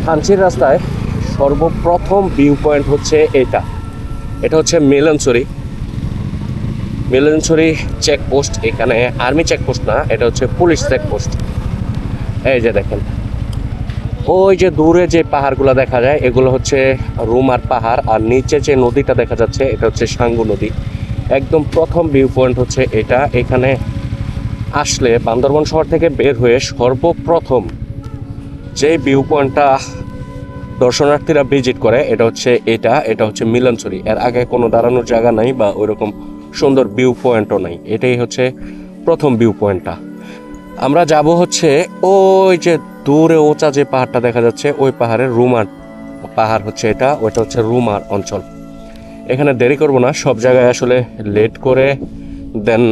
থানচির রাস্তায় সর্বপ্রথম view point হচ্ছে এটা হচ্ছে মিলনছড়ি চেকপোস্ট। এখানে আর্মি চেকপোস্ট না, এটা হচ্ছে পুলিশ চেকপোস্ট। এই যে দেখেন, ওই যে দূরে যে পাহাড়গুলো দেখা যায় এগুলো হচ্ছে রুমার পাহাড়, আর নিচে যে নদীটা দেখা যাচ্ছে এটা হচ্ছে সাঙ্গু নদী। একদম প্রথম ভিউ পয়েন্ট হচ্ছে এটা। এখানে আসলে বান্দরবান শহর থেকে বের হয়ে সর্বপ্রথম যে ভিউ পয়েন্টটা দর্শনার্থীরা ভিজিট করে এটা হচ্ছে মিলনছড়ি। এর আগে কোনো দাঁড়ানোর জায়গা নাই বা ওইরকম সুন্দর ভিউ পয়েন্টও নাই, এটাই হচ্ছে প্রথম ভিউ পয়েন্টটা। আমরা যাব হচ্ছে ওই যে দূরে ওচা যে পাহাড়টা দেখা যাচ্ছে, ওই পাহাড়ের রুমার পাহাড় হচ্ছে ওইটা হচ্ছে রুমার অঞ্চল। এখানে দেরি করব না, সব জায়গায় আসলে লেট করে দেন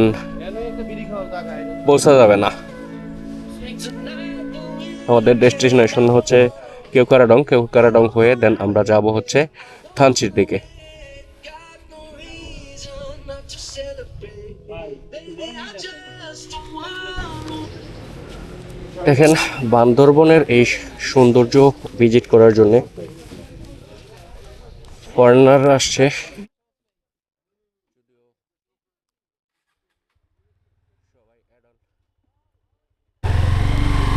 পৌঁছা যাবে না। আমাদের ডেস্টিনেশন হচ্ছে কেওক্রাডং হয়ে দেন আমরা যাব হচ্ছে থানচির দিকে। দেখেন, বান্দরবনের এই সৌন্দর্য ভিজিট করার জন্য ফরেনাররা আসছে।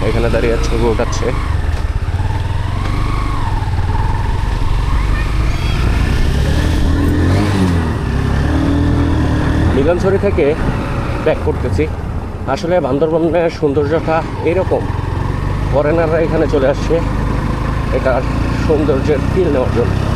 এখানে দাঁড়িয়ে ছবি ওঠাচ্ছে। মিলনছড়ি থেকে ব্যাক করতেছি। আসলে বান্দরবনের সৌন্দর্যটা এইরকম, ফরেনাররা এখানে চলে আসছে এটার সৌন্দর্যের ফিল নেওয়ার জন্য।